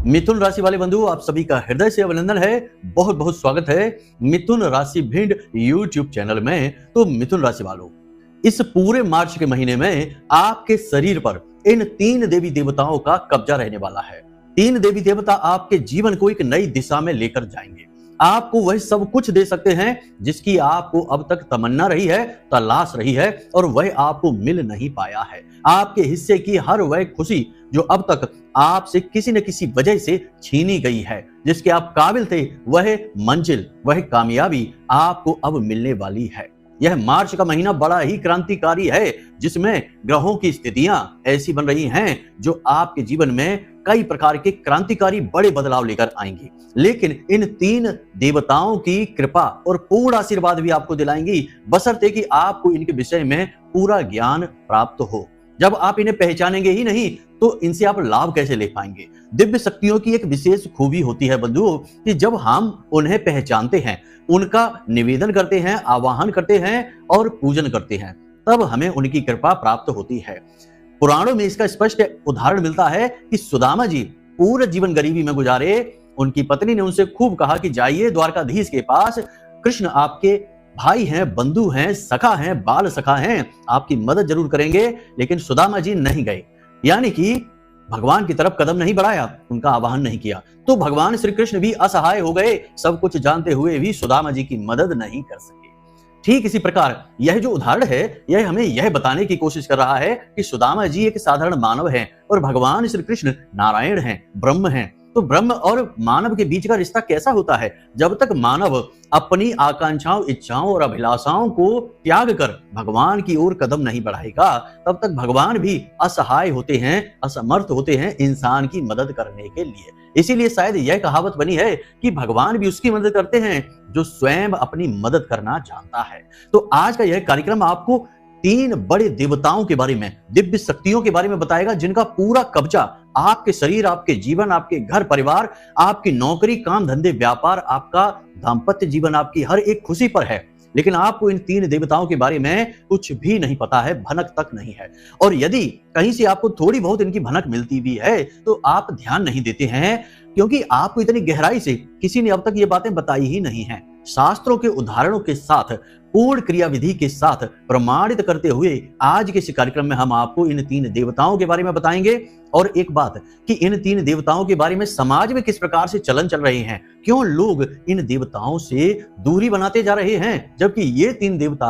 मिथुन राशि वाले बंधु, आप सभी का हृदय से अभिनंदन है। बहुत बहुत स्वागत है मिथुन राशि भिंड यूट्यूब चैनल में। तो मिथुन राशि वालों, इस पूरे मार्च के महीने में आपके शरीर पर इन 3 देवी देवताओं का कब्जा रहने वाला है। 3 देवी देवता आपके जीवन को एक नई दिशा में लेकर जाएंगे। आपको वह सब कुछ दे सकते हैं जिसकी आपको अब तक तमन्ना रही है, तलाश रही है, और वह आपको मिल नहीं पाया है। आपके हिस्से की हर वह खुशी जो अब तक आपसे किसी न किसी वजह से छीनी गई है, जिसके आप काबिल थे, वह मंजिल, वह कामयाबी आपको अब मिलने वाली है। यह मार्च का महीना बड़ा ही क्रांतिकारी है, जिसमें ग्रहों की स्थितियां ऐसी बन रही हैं जो आपके जीवन में कई प्रकार के क्रांतिकारी बड़े बदलाव लेकर आएंगी। लेकिन इन 3 देवताओं की कृपा और पूर्ण आशीर्वाद भी आपको दिलाएंगी, बशर्ते कि आपको इनके विषय में पूरा ज्ञान प्राप्त हो। जब आप इन्हें पहचानेंगे ही नहीं तो इनसे आप लाभ कैसे ले पाएंगे। दिव्य शक्तियों की एक विशेष खूबी होती है बंधुओं कि जब हम उन्हें पहचानते हैं, उनका निवेदन करते हैं, आवाहन करते हैं और पूजन करते हैं, तब हमें उनकी कृपा प्राप्त होती है। पुराणों में इसका स्पष्ट उदाहरण मिलता है कि सुदामा जी पूरे जीवन गरीबी में गुजारे। उनकी पत्नी ने उनसे खूब कहा कि जाइए द्वारकाधीश के पास, कृष्ण आपके भाई हैं, बंधु हैं, सखा हैं, बाल सखा हैं, आपकी मदद जरूर करेंगे। लेकिन सुदामा जी नहीं गए, यानी कि भगवान की तरफ कदम नहीं बढ़ाया, उनका आवाहन नहीं किया। तो भगवान श्री कृष्ण भी असहाय हो गए, सब कुछ जानते हुए भी सुदामा जी की मदद नहीं कर सके। ठीक इसी प्रकार यह जो उदाहरण है, यह हमें यह बताने की कोशिश कर रहा है कि सुदामा जी एक साधारण मानव हैं और भगवान श्री कृष्ण नारायण हैं, ब्रह्म हैं। तो ब्रह्म और मानव के बीच का रिश्ता कैसा होता है? जब तक मानव अपनी आकांक्षाओं, इच्छाओं और अभिलाषाओं को त्याग कर भगवान की ओर कदम नहीं बढ़ाएगा, तब तक भगवान भी असहाय होते हैं, असमर्थ होते हैं इंसान की मदद करने के लिए। इसीलिए शायद यह कहावत बनी है कि भगवान भी उसकी मदद करते हैं जो स्वयं अपनी मदद करना जानता है। तो आज का यह कार्यक्रम आपको 3 बड़े देवताओं के बारे में, दिव्य शक्तियों के बारे में बताएगा, जिनका पूरा कब्जा आपके शरीर, आपके जीवन, आपके घर परिवार, आपकी नौकरी, काम धंधे, व्यापार, आपका दाम्पत्य जीवन, आपकी हर एक खुशी पर है। लेकिन आपको इन 3 देवताओं के बारे में कुछ भी नहीं पता है, भनक तक नहीं है। और यदि कहीं से आपको थोड़ी बहुत इनकी भनक मिलती भी है तो आप ध्यान नहीं देते हैं, क्योंकि आपको इतनी गहराई से किसी ने अब तक ये बातें बताई ही नहीं है। शास्त्रों के उदाहरणों के साथ, पूर्ण क्रिया विधि के साथ प्रमाणित करते हुए आज के इस कार्यक्रम में हम आपको इन 3 देवताओं के बारे में बताएंगे। और एक बात कि इन 3 देवताओं के बारे में समाज में किस प्रकार से चलन चल रहे हैं, क्यों लोग इन देवताओं से दूरी बनाते जा रहे हैं, जबकि ये 3 देवता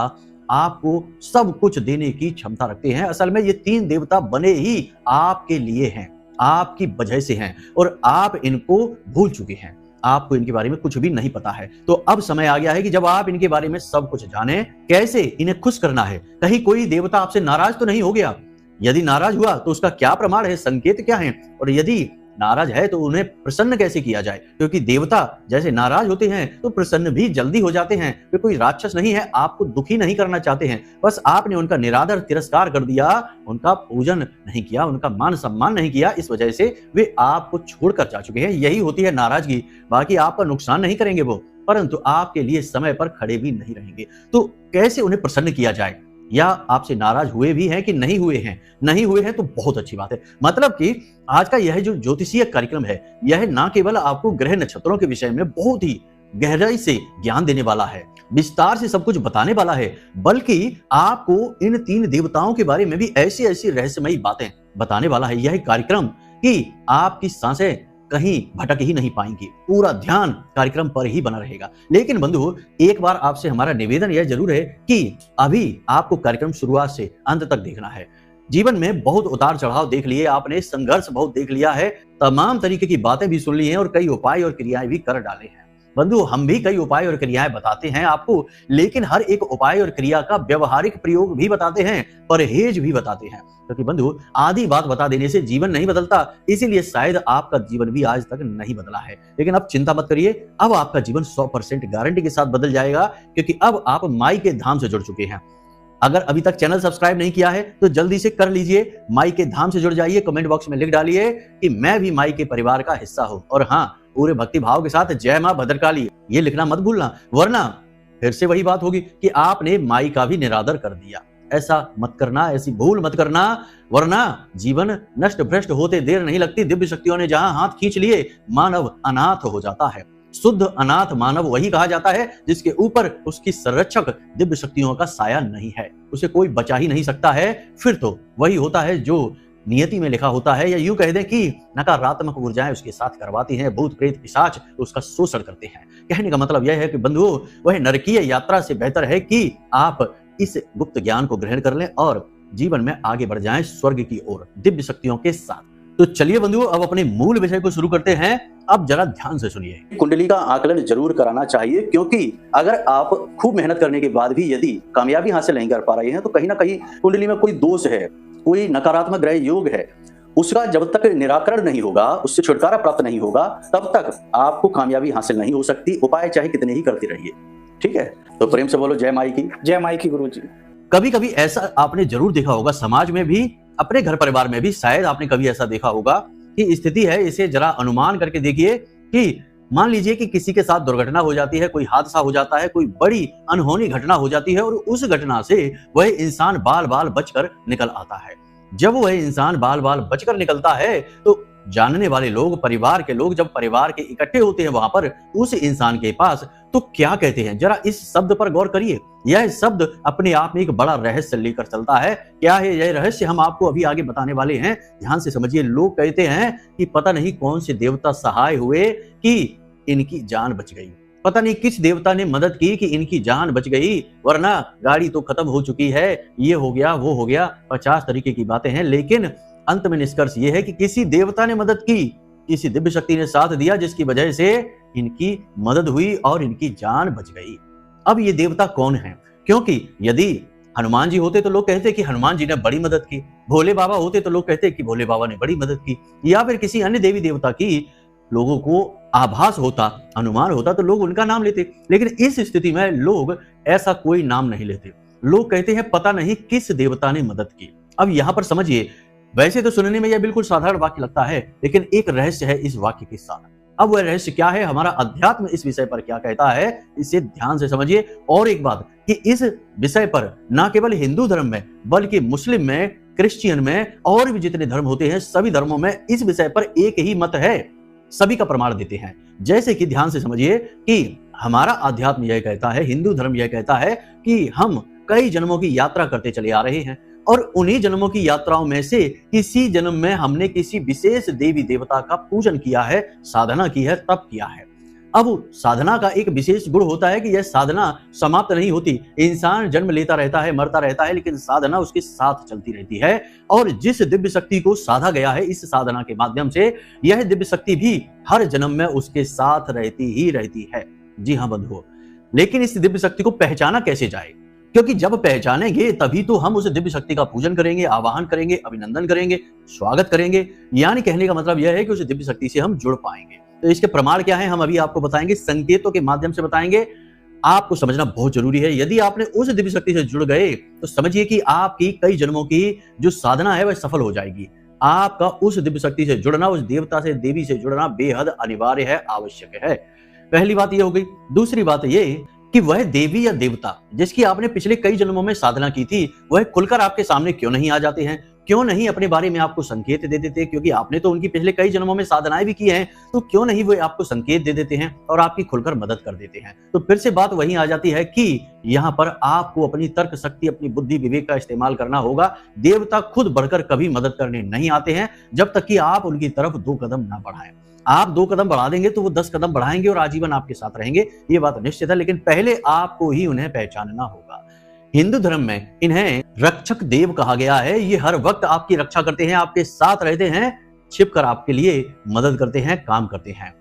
आपको सब कुछ देने की क्षमता रखते हैं। असल में ये 3 देवता बने ही आपके लिए हैं, आपकी वजह से हैं, और आप इनको भूल चुके हैं। आपको इनके बारे में कुछ भी नहीं पता है। तो अब समय आ गया है कि जब आप इनके बारे में सब कुछ जानें, कैसे इन्हें खुश करना है। कहीं कोई देवता आपसे नाराज तो नहीं हो गया? यदि नाराज हुआ तो उसका क्या प्रमाण है, संकेत क्या है? और यदि नाराज है तो उन्हें प्रसन्न कैसे किया जाए? क्योंकि देवता जैसे नाराज होते हैं तो प्रसन्न भी जल्दी हो जाते हैं। वे कोई राक्षस नहीं है, आपको दुखी नहीं करना चाहते हैं। बस आपने उनका निरादर, तिरस्कार कर दिया, उनका पूजन नहीं किया, उनका मान सम्मान नहीं किया, इस वजह से वे आपको छोड़कर जा चुके हैं। यही होती है नाराजगी। बाकी आपका नुकसान नहीं करेंगे वो, परंतु आपके लिए समय पर खड़े भी नहीं रहेंगे। तो कैसे उन्हें प्रसन्न किया जाए? या आपसे नाराज हुए भी हैं कि नहीं हुए हैं? नहीं हुए हैं तो बहुत अच्छी बात है। मतलब कि आज का यह जो ज्योतिषीय कार्यक्रम है, यह ना केवल आपको ग्रह नक्षत्रों के विषय में बहुत ही गहराई से ज्ञान देने वाला है, विस्तार से सब कुछ बताने वाला है, बल्कि आपको इन 3 देवताओं के बारे में भी ऐसी ऐसी रहस्यमयी बातें बताने वाला है यह कार्यक्रम कि आपकी सांसें कहीं भटक ही नहीं पाएंगी। पूरा ध्यान कार्यक्रम पर ही बना रहेगा। लेकिन बंधु, एक बार आपसे हमारा निवेदन यह जरूर है कि अभी आपको कार्यक्रम शुरुआत से अंत तक देखना है। जीवन में बहुत उतार चढ़ाव देख लिए आपने, संघर्ष बहुत देख लिया है, तमाम तरीके की बातें भी सुन ली हैं और कई उपाय और क्रियाएं भी कर डाले हैं। बंधु, हम भी कई उपाय और क्रियाएं बताते हैं आपको, लेकिन हर एक उपाय और क्रिया का व्यवहारिक प्रयोग भी बताते हैं, परहेज भी बताते हैं। क्योंकि बंधु, आधी बात बता देने से जीवन नहीं बदलता, इसीलिए शायद आपका जीवन भी आज तक नहीं बदला है। लेकिन अब चिंता मत करिए, अब आपका जीवन 100% गारंटी के साथ बदल जाएगा, क्योंकि अब आप माई के धाम से जुड़ चुके हैं। अगर अभी तक चैनल सब्सक्राइब नहीं किया है तो जल्दी से कर लीजिए, माई के धाम से जुड़ जाइए। कमेंट बॉक्स में लिख डालिए कि मैं भी माई के परिवार का हिस्सा हूं, और हाँ, पूरे भक्ति भाव के साथ जय मां भद्रकाली ये लिखना मत भूलना, वरना फिर से वही बात होगी कि आपने माई का भी निरादर कर दिया। ऐसा मत करना, ऐसी भूल मत करना, वरना जीवन नष्ट भ्रष्ट होते देर नहीं लगती। दिव्य शक्तियों ने जहां हाथ खींच लिए, मानव अनाथ हो जाता है। शुद्ध अनाथ मानव वही कहा जाता है जिसके ऊपर उसकी संरक्षक दिव्य शक्तियों का साया नहीं है, उसे कोई बचा ही नहीं सकता है। फिर तो वही होता है जो नियति में लिखा होता है, या यूं कह दें कि नकारात्मक ऊर्जाएं उसके साथ करवाती हैं, भूत प्रेत पिशाच उसका शोषण करते हैं। कहने का मतलब यह है कि बंधुओं, वह नरकीय यात्रा से बेहतर है कि आप इस गुप्त ज्ञान को ग्रहण कर लें और जीवन में आगे बढ़ जाएं स्वर्ग की ओर दिव्य शक्तियों के साथ। तो चलिए बंधुओं, अब अपने मूल विषय को शुरू करते हैं। अब जरा ध्यान से सुनिए। कुंडली का आकलन जरूर कराना चाहिए, क्योंकि अगर आप खूब मेहनत करने के बाद भी यदि कामयाबी हासिल नहीं कर पा रहे हैं तो कहीं ना कहीं कुंडली में कोई दोष है, कोई नकारात्मक ग्रह योग है। उसका जब तक निराकरण नहीं होगा, उससे छुटकारा प्राप्त नहीं होगा, तब तक आपको कामयाबी हासिल नहीं हो सकती, उपाय चाहे कितने ही करते रहिए। ठीक है, तो प्रेम से बोलो जय माई की। जय माई की गुरुजी। कभी कभी ऐसा आपने जरूर देखा होगा, समाज में भी, अपने घर परिवार में भी शायद आपने कभी ऐसा देखा होगा कि स्थिति है, इसे जरा अनुमान करके देखिए कि मान लीजिए कि किसी के साथ दुर्घटना हो जाती है, कोई हादसा हो जाता है, कोई बड़ी अनहोनी घटना हो जाती है और उस घटना से वह इंसान बाल बाल बचकर निकल आता है। जब वह इंसान बाल बाल बचकर निकलता है तो जानने वाले लोग, परिवार के लोग जब परिवार के इकट्ठे होते हैं वहां पर उस इंसान के पास, तो क्या कहते हैं, जरा इस शब्द पर गौर करिए। यह शब्द अपने आप में एक बड़ा रहस्य लेकर चलता है। क्या है यह रहस्य, हम आपको अभी आगे बताने वाले हैं, ध्यान से समझिए। लोग कहते हैं कि पता नहीं कौन से देवता सहाय हुए कि इनकी जान बच गई, पता नहीं किस देवता ने मदद की कि इनकी जान बच गई, वरना गाड़ी तो खत्म हो चुकी है, ये हो गया वो हो गया, 50 तरीके की बातें हैं। लेकिन अंत में निष्कर्ष ये है कि किसी देवता ने मदद की, किसी दिव्य शक्ति ने साथ दिया, जिसकी वजह से इनकी मदद हुई और इनकी जान बच गई। अब ये देवता कौन है? क्योंकि यदि हनुमान जी होते तो लोग कहते कि हनुमान जी ने बड़ी मदद की, भोले बाबा होते तो लोग कहते कि भोले बाबा ने बड़ी मदद की, या फिर किसी अन्य देवी देवता की लोगों को आभास होता, अनुमान होता तो लोग उनका नाम लेते। लेकिन इस स्थिति में लोग ऐसा कोई नाम नहीं लेते, लोग कहते हैं पता नहीं किस देवता ने मदद की। अब यहां पर समझिए, वैसे तो सुनने में यह बिल्कुल साधारण वाक्य लगता है, लेकिन एक रहस्य है इस वाक्य के साथ। अब वह रहस्य क्या है, हमारा अध्यात्म इस विषय पर क्या कहता है, इसे ध्यान से समझिए। और एक बात कि इस विषय पर न केवल हिंदू धर्म में बल्कि मुस्लिम में, क्रिश्चियन में और भी जितने धर्म होते हैं, सभी धर्मों में इस विषय पर एक ही मत है, सभी का प्रमाण देते हैं। जैसे कि ध्यान से समझिए कि हमारा अध्यात्म यह कहता है, हिंदू धर्म यह कहता है कि हम कई जन्मों की यात्रा करते चले आ रहे हैं और उन्हीं जन्मों की यात्राओं में से किसी जन्म में हमने किसी विशेष देवी देवता का पूजन किया है, साधना की है, तप किया है। अब साधना का एक विशेष गुण होता है कि यह साधना समाप्त नहीं होती, इंसान जन्म लेता रहता है, मरता रहता है, लेकिन साधना उसके साथ चलती रहती है। और जिस दिव्य शक्ति को साधा गया है इस साधना के माध्यम से, यह दिव्य शक्ति भी हर जन्म में उसके साथ रहती ही रहती है। जी हाँ बंधुओं, लेकिन इस दिव्य शक्ति को पहचाना कैसे जाए? क्योंकि जब पहचानेंगे तभी तो हम उस दिव्य शक्ति का पूजन करेंगे, आवाहन करेंगे, अभिनंदन करेंगे, स्वागत करेंगे। यानी कहने का मतलब यह है कि उस दिव्य शक्ति से हम जुड़ पाएंगे। तो इसके प्रमाण क्या है, हम अभी आपको बताएंगे, संकेतों के माध्यम से बताएंगे। आपको समझना बहुत जरूरी है। यदि आपने उस दिव्य शक्ति से जुड़ गए तो समझिए कि आपकी कई जन्मों की जो साधना है वह सफल हो जाएगी। आपका उस दिव्य शक्ति से जुड़ना, उस देवता से, देवी से जुड़ना बेहद अनिवार्य है, आवश्यक है। पहली बात यह हो गई। दूसरी बात यह कि वह देवी या देवता जिसकी आपने पिछले कई जन्मों में साधना की थी, वह खुलकर आपके सामने क्यों नहीं आ जाते हैं, क्यों नहीं अपने बारे में आपको संकेत दे देते? क्योंकि आपने तो उनकी पिछले कई जन्मों में साधनाएं भी की हैं, तो क्यों नहीं वो आपको संकेत दे देते हैं और आपकी खुलकर मदद कर देते हैं? तो फिर से बात वहीं आ जाती है कि यहाँ पर आपको अपनी तर्क शक्ति, अपनी बुद्धि विवेक का इस्तेमाल करना होगा। देवता खुद बढ़कर कभी मदद करने नहीं आते हैं जब तक कि आप उनकी तरफ 2 कदम ना बढ़ाएं। आप 2 कदम बढ़ा देंगे तो वो 10 कदम बढ़ाएंगे और आजीवन आपके साथ रहेंगे, ये बात निश्चित है। लेकिन पहले आपको ही उन्हें पहचानना होगा। हिंदू धर्म में इन्हें रक्षक देव कहा गया है। ये हर वक्त आपकी रक्षा करते हैं, आपके साथ रहते हैं, छिपकर आपके लिए मदद करते हैं, काम करते हैं।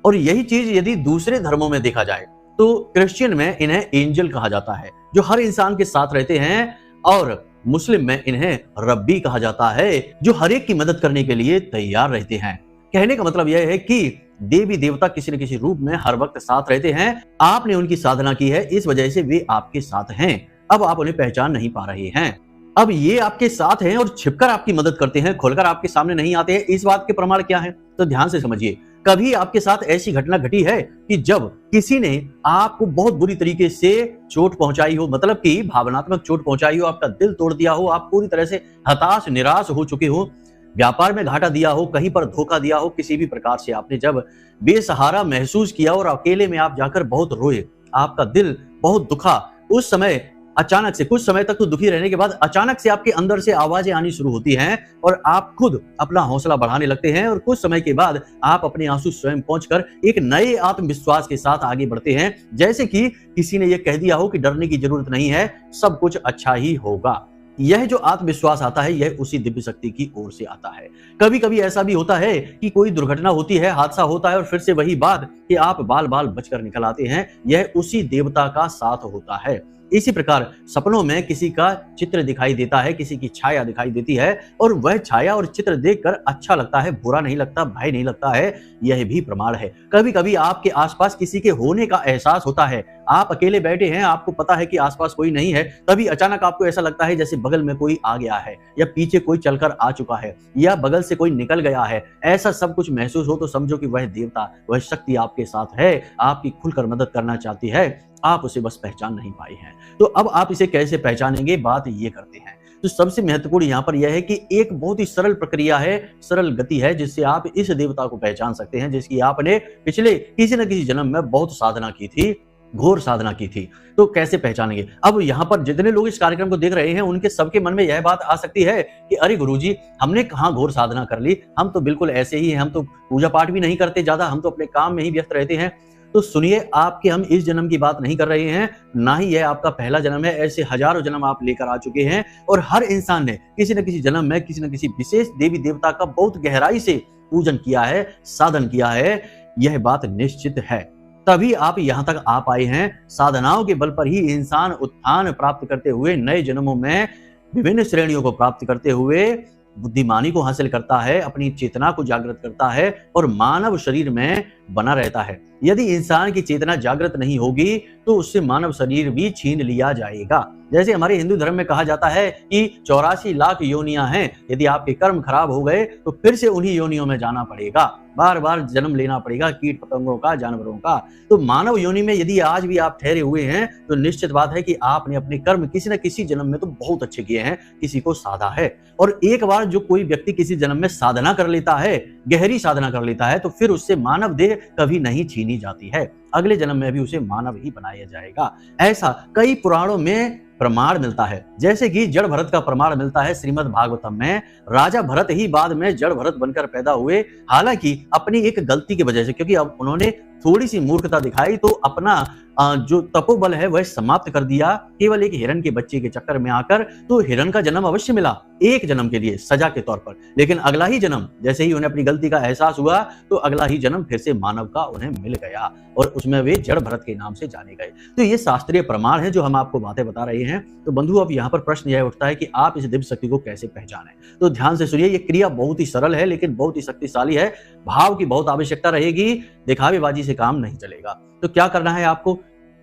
और यही चीज यदि दूसरे धर्मों में देखा जाए तो क्रिश्चियन में इन्हें एंजल कहा जाता है, जो हर इंसान के साथ रहते हैं। और मुस्लिम में इन्हें रब्बी कहा जाता है, जो हर एक की मदद करने के लिए तैयार रहते हैं। कहने का मतलब यह है कि देवी देवता किसी न किसी रूप में हर वक्त साथ रहते हैं। आपने उनकी साधना की है, इस वजह से वे आपके साथ हैं। अब आप उन्हें पहचान नहीं पा रहे हैं। अब ये आपके साथ हैं और छिपकर आपकी मदद करते हैं, खुलकर आपके सामने नहीं आते हैं। इस बात के प्रमाण क्या है? तो ध्यान से समझिए। कभी आपके साथ ऐसी घटना घटी है कि जब किसी ने आपको बहुत बुरी तरीके से चोट पहुंचाई हो, मतलब कि भावनात्मक चोट पहुंचाई हो, आपका दिल तोड़ दिया हो, आप पूरी तरह से हताश निराश हो चुके हो, व्यापार में घाटा दिया हो, कहीं पर धोखा दिया हो, किसी भी प्रकार से आपने जब बेसहारा महसूस किया और अकेले में आप जाकर बहुत रोए, आपका दिल बहुत दुखा, उस समय अचानक से कुछ समय तक तो दुखी रहने के बाद अचानक से आपके अंदर से आवाजें आनी शुरू होती हैं और आप खुद अपना हौसला बढ़ाने लगते हैं और कुछ समय के बाद आप अपने आंसू स्वयं पहुंचकर एक नए आत्मविश्वास के साथ आगे बढ़ते हैं, जैसे कि किसी ने यह कह दिया हो कि डरने की जरूरत नहीं है, सब कुछ अच्छा ही होगा। यह जो आत्मविश्वास आता है यह उसी दिव्य शक्ति की ओर से आता है। कभी कभी ऐसा भी होता है कि कोई दुर्घटना होती है, हादसा होता है और फिर से वही बात कि आप बाल बाल बचकर निकल आते हैं, यह उसी देवता का साथ होता है। इसी प्रकार सपनों में किसी का चित्र दिखाई देता है, किसी की छाया दिखाई देती है और वह छाया और चित्र देखकर अच्छा लगता है, बुरा नहीं लगता, भय नहीं लगता है, यह भी प्रमाण है। कभी कभी आपके आसपास किसी के होने का एहसास होता है, आप अकेले बैठे हैं, आपको पता है कि आसपास कोई नहीं है, तभी अचानक आपको ऐसा लगता है जैसे बगल में कोई आ गया है या पीछे कोई चलकर आ चुका है या बगल से कोई निकल गया है। ऐसा सब कुछ महसूस हो तो समझो कि वह देवता, वह शक्ति आपके साथ है, आपकी खुलकर मदद करना चाहती है, आप उसे बस पहचान नहीं पाए हैं। तो अब आप इसे कैसे पहचानेंगे, बात ये करते हैं। तो सबसे महत्वपूर्ण यहाँ पर यह है कि एक बहुत ही सरल प्रक्रिया है, सरल गति है जिससे आप इस देवता को पहचान सकते हैं, जिसकी आपने पिछले किसी न किसी जन्म में बहुत साधना की थी, घोर साधना की थी। तो कैसे पहचानेंगे? अब यहाँ पर जितने लोग इस कार्यक्रम को देख रहे हैं उनके सबके मन में यह बात आ सकती है कि अरे गुरुजी, हमने कहाँ घोर साधना कर ली, हम तो बिल्कुल ऐसे ही हैं, हम तो पूजा पाठ भी नहीं करते ज्यादा, हम तो अपने काम में ही व्यस्त रहते हैं। तो सुनिए, आपके हम इस जन्म की बात नहीं कर रहे हैं, ना ही यह आपका पहला जन्म है, ऐसे हजारों जन्म आप लेकर आ चुके हैं और हर इंसान ने किसी न किसी जन्म में किसी न किसी विशेष देवी देवता का बहुत गहराई से पूजन किया है, साधन किया है, यह बात निश्चित है। तभी आप यहाँ तक आ पाए हैं। साधनाओं के बल पर ही इंसान उत्थान प्राप्त करते हुए नए जन्मों में विभिन्न श्रेणियों को प्राप्त करते हुए बुद्धिमानी को हासिल करता है, अपनी चेतना को जागृत करता है और मानव शरीर में बना रहता है। यदि इंसान की चेतना जागृत नहीं होगी तो उससे मानव शरीर भी छीन लिया जाएगा। जैसे हमारे हिंदू धर्म में कहा जाता है कि 84 लाख योनियां हैं, यदि आपके कर्म खराब हो गए तो फिर से उन्हीं योनियों में जाना पड़ेगा, बार बार जन्म लेना पड़ेगा, कीट पतंगों का, जानवरों का। तो मानव योनि में यदि आज भी आप ठहरे हुए हैं तो निश्चित बात है कि आपने अपने कर्म किसी न किसी जन्म में तो बहुत अच्छे किए हैं, किसी को साधा है। और एक बार जो कोई व्यक्ति किसी जन्म में साधना कर लेता है, गहरी साधना कर लेता है, तो फिर उससे मानव देह कभी नहीं छीनी जाती है, अगले जन्म में भी उसे मानव ही बनाया जाएगा। ऐसा कई पुराणों में प्रमाण मिलता है, जैसे कि जड़ भरत का प्रमाण मिलता है श्रीमद् भागवतम में। राजा भरत ही बाद में जड़ भरत बनकर पैदा हुए, हालांकि अपनी एक गलती की वजह से, क्योंकि अब उन्होंने थोड़ी सी मूर्खता दिखाई तो अपना जो तपोबल है वह समाप्त कर दिया, केवल एक हिरण के बच्चे के चक्कर में आकर। तो हिरण का जन्म अवश्य मिला एक जन्म के लिए सजा के तौर पर, लेकिन अगला ही जन्म जैसे ही उन्हें अपनी गलती का एहसास हुआ तो अगला ही जन्म फिर से मानव का उन्हें मिल गया और उसमें वे जड़ भरत के नाम से जाने गए। तो ये शास्त्रीय प्रमाण है जो हम आपको बातें बता रहे हैं। तो बंधु, अब यहाँ पर प्रश्न यह उठता है कि आप इस दिव्य शक्ति को कैसे पहचानें। तो ध्यान से सुनिए, ये क्रिया बहुत ही सरल है लेकिन बहुत ही शक्तिशाली है। भाव की बहुत आवश्यकता रहेगी, दिखावेबाजी से काम नहीं चलेगा। तो क्या करना है आपको?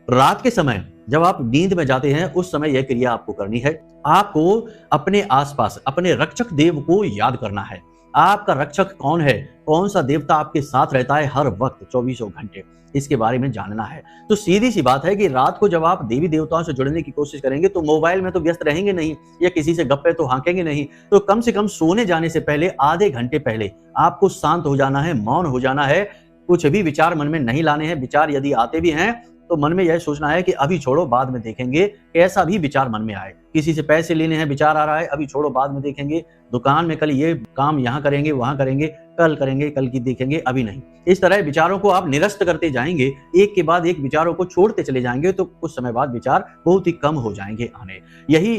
रात के समय जब आप नींद में जाते हैं उस समय यह क्रिया आपको करनी है। आपको अपने आसपास अपने रक्षक देव को याद करना है। आपका रक्षक कौन है, कौन सा देवता आपके साथ रहता है हर वक्त 24 घंटे, इसके बारे में जानना है। तो सीधी सी बात है कि रात को जब आप देवी देवताओं से जुड़ने की कोशिश करेंगे तो मोबाइल में तो व्यस्त रहेंगे नहीं या किसी से गप्पे तो हाँकेंगे नहीं। तो कम से कम सोने जाने से पहले आधे घंटे पहले आपको शांत हो जाना है, मौन हो जाना है, कुछ भी विचार मन में नहीं लाने हैं। विचार यदि आते भी हैं तो मन में यह सोचना है कि अभी छोड़ो, बाद में देखेंगे। कैसा भी विचार मन में आए, किसी से पैसे लेने हैं विचार आ रहा है, अभी छोड़ो बाद में देखेंगे। दुकान में कल ये काम यहाँ करेंगे, वहां करेंगे, कल करेंगे, कल की देखेंगे, अभी नहीं। इस तरह विचारों को आप निरस्त करते जाएंगे, एक के बाद एक विचारों को छोड़ते चले जाएंगे तो कुछ समय बाद विचार बहुत ही कम हो जाएंगे आने। यही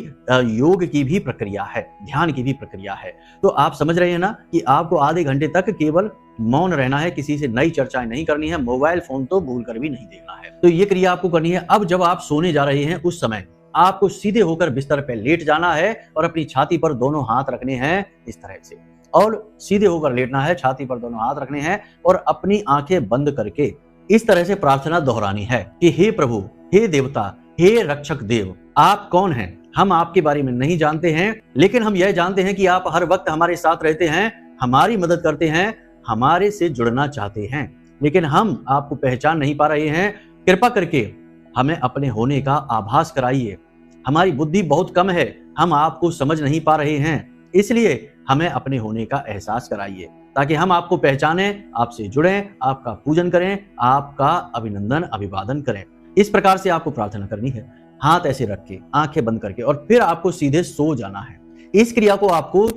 योग की भी प्रक्रिया है, ध्यान की भी प्रक्रिया है। तो आप समझ रहे हैं ना कि आपको आधे घंटे तक केवल मौन रहना है, किसी से नई चर्चाएं नहीं करनी है, मोबाइल फोन तो भूल कर भी नहीं देखना है। तो ये क्रिया आपको करनी है। अब जब आप सोने जा रहे हैं उस समय आपको सीधे होकर बिस्तर पर लेट जाना है और अपनी छाती पर दोनों हाथ रखने हैं इस तरह से, और सीधे होकर लेटना है, छाती पर दोनों हाथ रखने हैं और अपनी आंखें बंद करके इस तरह से प्रार्थना दोहरानी है कि हे प्रभु, हे देवता, हे रक्षक देव, आप कौन हैं? हम आपके बारे में नहीं जानते हैं, लेकिन हम यह जानते हैं कि आप हर वक्त हमारे साथ रहते हैं, हमारी मदद करते हैं, हमारे से जुड़ना चाहते हैं, लेकिन हम आपको पहचान नहीं पा रहे हैं। कृपा करके हमें अपने होने का आभास कराइए। हमारी बुद्धि बहुत कम है, हम आपको समझ नहीं पा रहे हैं, इसलिए हमें अपने होने का एहसास कराइए ताकि हम आपको पहचानें, आपसे जुड़ें, आपका पूजन करें, आपका अभिनंदन अभिवादन करें। इस प्रकार से आपको प्रार्थना करनी है, हाथ ऐसे रख के, आंखें बंद करके, और फिर आपको सीधे सो जाना है। इस क्रिया को आपको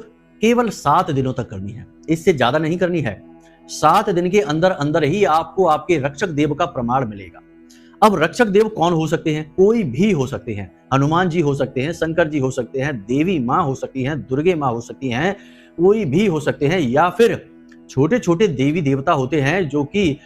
केवल 7 दिनों तक करनी है, इससे ज्यादा नहीं करनी है। 7 दिन के अंदर अंदर ही आपको आपके रक्षक देव का प्रमाण मिलेगा। अब रक्षक देव कौन हो सकते हैं? कोई भी हो सकते हैं। हनुमान जी हो सकते हैं, शंकर जी हो सकते हैं, देवी माँ हो सकती हैं, दुर्गे माँ हो सकती हैं, कोई भी हो सकते हैं, या फिर छोटे छोटे देवी देवता होते हैं जो कि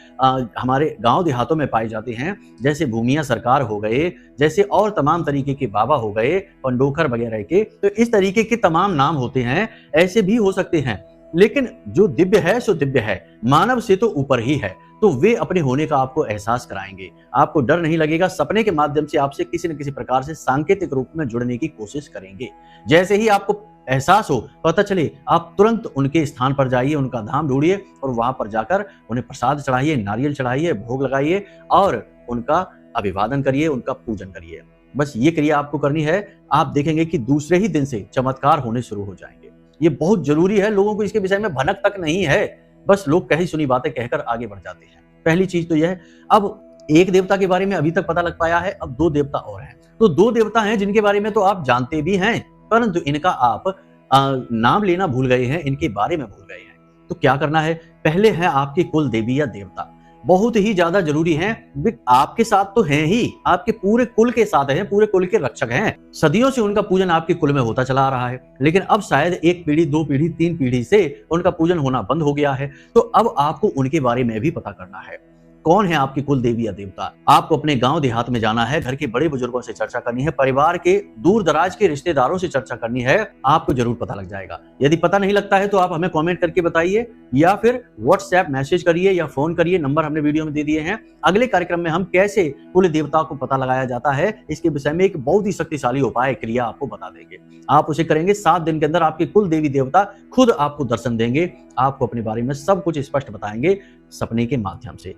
हमारे गांव देहातों में पाए जाते हैं, जैसे भूमिया सरकार हो गए, जैसे और तमाम तरीके के बाबा हो गए, पंडोखर वगैरह के। तो इस तरीके के तमाम नाम होते हैं, ऐसे भी हो सकते हैं। लेकिन जो दिव्य है सो दिव्य है, मानव से तो ऊपर ही है। तो वे अपने होने का आपको एहसास कराएंगे, आपको डर नहीं लगेगा। सपने के माध्यम से आपसे किसी न किसी प्रकार से सांकेतिक रूप में जुड़ने की कोशिश करेंगे। जैसे ही आपको एहसास हो, पता चले, आप तुरंत उनके स्थान पर जाइए, उनका धाम ढूंढिए और वहां पर जाकर उन्हें प्रसाद चढ़ाइए, नारियल चढ़ाइए, भोग लगाइए और उनका अभिवादन करिए, उनका पूजन करिए। बस ये क्रिया आपको करनी है। आप देखेंगे कि दूसरे ही दिन से चमत्कार होने शुरू हो जाएंगे। ये बहुत जरूरी है, लोगों को इसके विषय में भनक तक नहीं है, बस लोग कही सुनी बातें कहकर आगे बढ़ जाते हैं। पहली चीज तो यह है। अब एक देवता के बारे में अभी तक पता लग पाया है, अब 2 देवता और हैं। तो 2 देवता हैं जिनके बारे में तो आप जानते भी हैं, परंतु इनका आप नाम लेना भूल गए हैं, इनके बारे में भूल गए हैं। तो क्या करना है? पहले है आपके कुल देवी या देवता, बहुत ही ज्यादा जरूरी हैं। वे आपके साथ तो हैं ही, आपके पूरे कुल के साथ हैं, पूरे कुल के रक्षक हैं। सदियों से उनका पूजन आपके कुल में होता चला आ रहा है, लेकिन अब शायद 1 पीढ़ी, 2 पीढ़ी, 3 पीढ़ी से उनका पूजन होना बंद हो गया है। तो अब आपको उनके बारे में भी पता करना है। कौन है आपकी कुल देवी या देवता? आपको अपने गांव देहात में जाना है, घर के बड़े बुजुर्गों से चर्चा करनी है, परिवार के दूर दराज के रिश्तेदारों से चर्चा करनी है, आपको जरूर पता लग जाएगा। यदि पता नहीं लगता है तो आप हमें कमेंट करके बताइए, या फिर व्हाट्सएप मैसेज करिए या फोन करिए, नंबर हमने वीडियो में दे दिए हैं। अगले कार्यक्रम में हम कैसे कुल देवता को पता लगाया जाता है, इसके विषय में एक बहुत ही शक्तिशाली उपाय क्रिया आपको बता देंगे। आप उसे करेंगे, 7 दिन के अंदर आपके कुल देवी देवता खुद आपको दर्शन देंगे, आपको अपने बारे में सब कुछ स्पष्ट बताएंगे सपने के माध्यम से।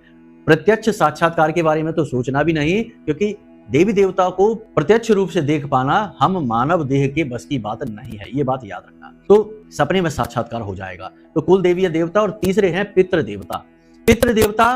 प्रत्यक्ष साक्षात्कार के बारे में तो सोचना भी नहीं, क्योंकि देवी देवता को प्रत्यक्ष रूप से देख पाना हम मानव देह के बस की बात नहीं है, ये बात याद रखना। तो सपने में साक्षात्कार हो जाएगा। तो कुल देवी या देवता, और तीसरे हैं पितृ देवता। पितृ देवता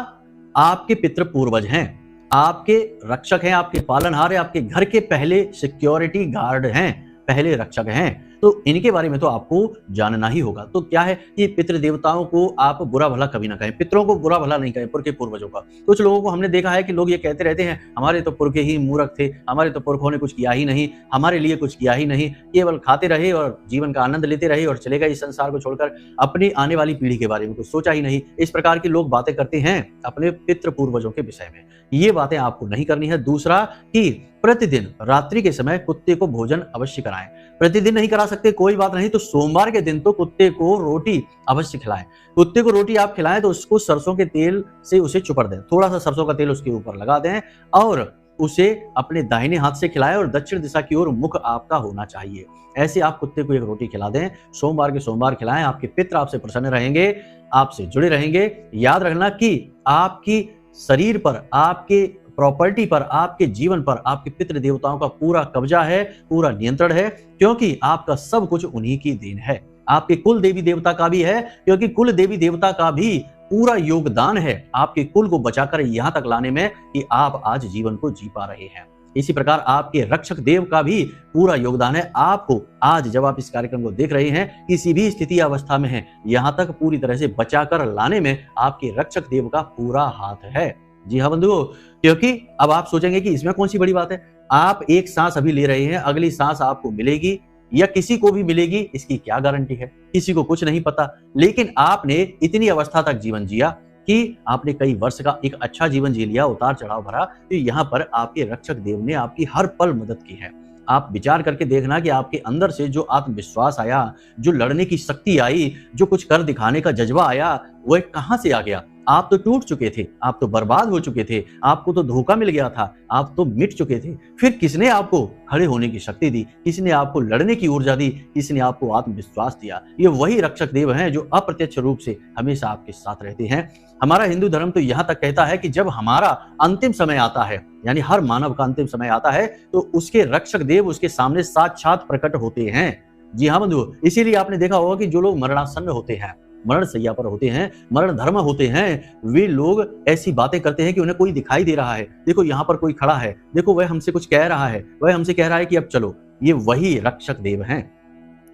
आपके पितृ पूर्वज हैं, आपके रक्षक हैं, आपके पालनहार हैं, आपके घर के पहले सिक्योरिटी गार्ड हैं, पहले रक्षक हैं। तो इनके बारे में तो आपको जानना ही होगा। तो क्या है कि पितृ देवताओं को आप बुरा भला कभी ना कहें, पितरों को बुरा भला नहीं कहें, पुरखे पूर्वजों का। कुछ लोगों को हमने देखा है कि लोग ये कहते रहते हैं, हमारे तो पुरखे ही मूर्ख थे, हमारे तो पुरखों ने कुछ किया ही नहीं, हमारे लिए कुछ किया ही नहीं, केवल खाते रहे और जीवन का आनंद लेते रहे और चले गए इस संसार को छोड़कर, अपनी आने वाली पीढ़ी के बारे में कुछ सोचा ही नहीं। इस प्रकार के लोग बातें करते हैं अपने पितृ पूर्वजों के विषय में। ये बातें आपको नहीं करनी है। दूसरा कि प्रतिदिन रात्रि के समय कुत्ते को भोजन अवश्य कराएं। प्रतिदिन नहीं करा सकते, कोई बात नहीं, तो सोमवार के दिन तो कुत्ते को रोटी अवश्य खिलाएं। कुत्ते को रोटी आप खिलाएं तो उसको सरसों के तेल से उसे चुपड़ दें, थोड़ा सा सरसों का तेल उसके ऊपर लगा दें और उसे अपने दाहिने हाथ से खिलाएं और दक्षिण दिशा की ओर मुख आपका होना चाहिए। ऐसे आप कुत्ते को एक रोटी खिला दें, सोमवार के सोमवार खिलाएं। आपके पितृ आपसे प्रसन्न रहेंगे, आपसे जुड़े रहेंगे। याद रखना कि आपकी शरीर पर, आपके प्रॉपर्टी पर, आपके जीवन पर आपके पितृ देवताओं का पूरा कब्जा है, पूरा नियंत्रण है, क्योंकि आपका सब कुछ उन्हीं की देन है। आपके कुल देवी देवता का भी है, क्योंकि कुल देवी देवता का भी पूरा योगदान है आपके कुल को बचाकर यहां तक लाने में कि आप आज जीवन को जी पा रहे हैं। इसी प्रकार आपके रक्षक देव का भी पूरा योगदान है। आपको आज जब आप इस कार्यक्रम को देख रहे हैं, किसी भी स्थिति अवस्था में हैं, यहां तक पूरी तरह से बचाकर लाने में आपके रक्षक देव का पूरा हाथ है। जी हाँ बंधुओं, क्योंकि अब आप सोचेंगे कि इसमें कौन सी बड़ी बात है। आप एक सांस अभी ले रहे हैं, अगली सांस आपको मिलेगी या किसी को भी मिलेगी, इसकी क्या गारंटी है? किसी को कुछ नहीं पता। लेकिन आपने इतनी अवस्था तक जीवन जिया कि आपने कई वर्ष का एक अच्छा जीवन जी लिया, उतार चढ़ाव भरा, तो यहाँ पर आपके रक्षक देव ने आपकी हर पल मदद की है। आप विचार करके देखना कि आपके अंदर से जो आत्मविश्वास आया, जो लड़ने की शक्ति आई, जो कुछ कर दिखाने का जज्बा आया, वो कहां से आ गया? आप तो टूट चुके थे, आप तो बर्बाद हो चुके थे, आपको तो धोखा मिल गया था, आप तो मिट चुके थे। फिर किसने आपको खड़े होने की शक्ति दी, किसने आपको लड़ने की ऊर्जा दी, किसने आपको आत्मविश्वास दिया? ये वही रक्षक देव हैं जो अप्रत्यक्ष रूप से हमेशा आपके साथ रहते हैं। हमारा हिंदू धर्म तो यहाँ तक कहता है कि जब हमारा अंतिम समय आता है, यानी हर मानव का अंतिम समय आता है, तो उसके रक्षक देव उसके सामने साक्षात प्रकट होते हैं। जी हाँ बंधुओं, इसीलिए आपने देखा होगा कि जो लोग मरणासन्न होते हैं, मरण शैया पर होते हैं, मरण धर्म होते हैं, वे लोग ऐसी बातें करते हैं कि उन्हें कोई दिखाई दे रहा है, देखो यहाँ पर कोई खड़ा है, देखो वह हमसे कुछ कह रहा है, वह हमसे कह रहा है कि अब चलो। ये वही रक्षक देव हैं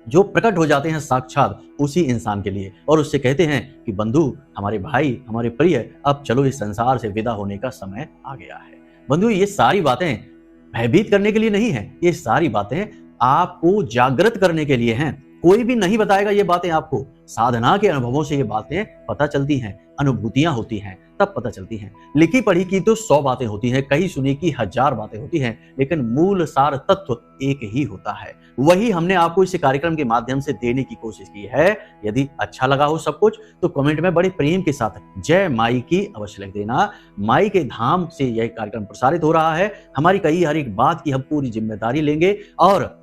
जो प्रकट हो जाते हैं साक्षात उसी इंसान के लिए और उससे कहते हैं कि बंधु, हमारे भाई, हमारे प्रिय, अब चलो इस संसार से विदा होने का समय आ गया है। बंधु, ये सारी बातें भयभीत करने के लिए नहीं है, ये सारी बातें आपको जागृत करने के लिए हैं। कोई भी नहीं बताएगा ये बातें आपको, साधना के अनुभवों से ये बातें पता चलती हैं, अनुभूतियां होती हैं, तब पता चलती हैं। लिखी पढ़ी की तो 100 बातें होती हैं, कही सुनी की 1000 बातें होती हैं, लेकिन मूल सार तत्व एक ही होता है। वही हमने आपको इस कार्यक्रम के माध्यम से देने की कोशिश की है। यदि अच्छा लगा हो सब कुछ तो कमेंट में बड़े प्रेम के साथ जय माई की अवश्य लिख देना। माई के धाम से यह कार्यक्रम प्रसारित हो रहा है। हमारी कही हर एक बात की हम पूरी जिम्मेदारी लेंगे और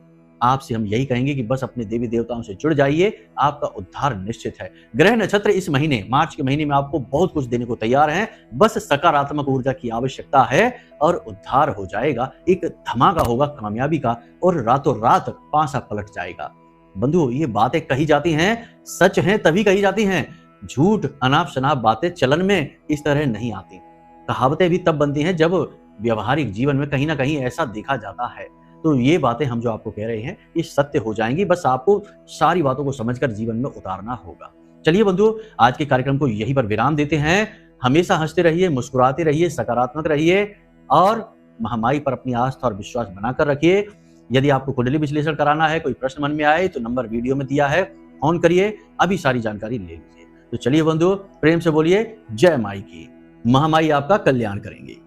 आपसे हम यही कहेंगे कि बस अपने देवी देवताओं से जुड़ जाइए, आपका उद्धार निश्चित है। ग्रह नक्षत्र इस महीने, मार्च के महीने में आपको बहुत कुछ देने को तैयार हैं। बस सकारात्मक ऊर्जा की आवश्यकता है और उद्धार हो जाएगा। एक धमाका होगा कामयाबी का और रातों रात पासा पलट जाएगा। बंधुओं, ये बातें कही जाती हैं, सच हैं तभी कही जाती हैं। झूठ, अनाप शनाप बातें चलन में इस तरह नहीं आती। कहावतें भी तब बनती हैं जब व्यवहारिक जीवन में कहीं ना कहीं ऐसा देखा जाता है। तो ये बातें हम जो आपको कह रहे हैं ये सत्य हो जाएंगी, बस आपको सारी बातों को समझकर जीवन में उतारना होगा। चलिए बंधुओं, आज के कार्यक्रम को यहीं पर विराम देते हैं। हमेशा हंसते रहिए, मुस्कुराते रहिए, सकारात्मक रहिए और महामाई पर अपनी आस्था और विश्वास बनाकर रखिए। यदि आपको कुंडली विश्लेषण कराना है, कोई प्रश्न मन में आए तो नंबर वीडियो में दिया है, फोन करिए, अभी सारी जानकारी ले लीजिए। तो चलिए बंधुओं, प्रेम से बोलिए जय माई की। महामाई आपका कल्याण करेंगे।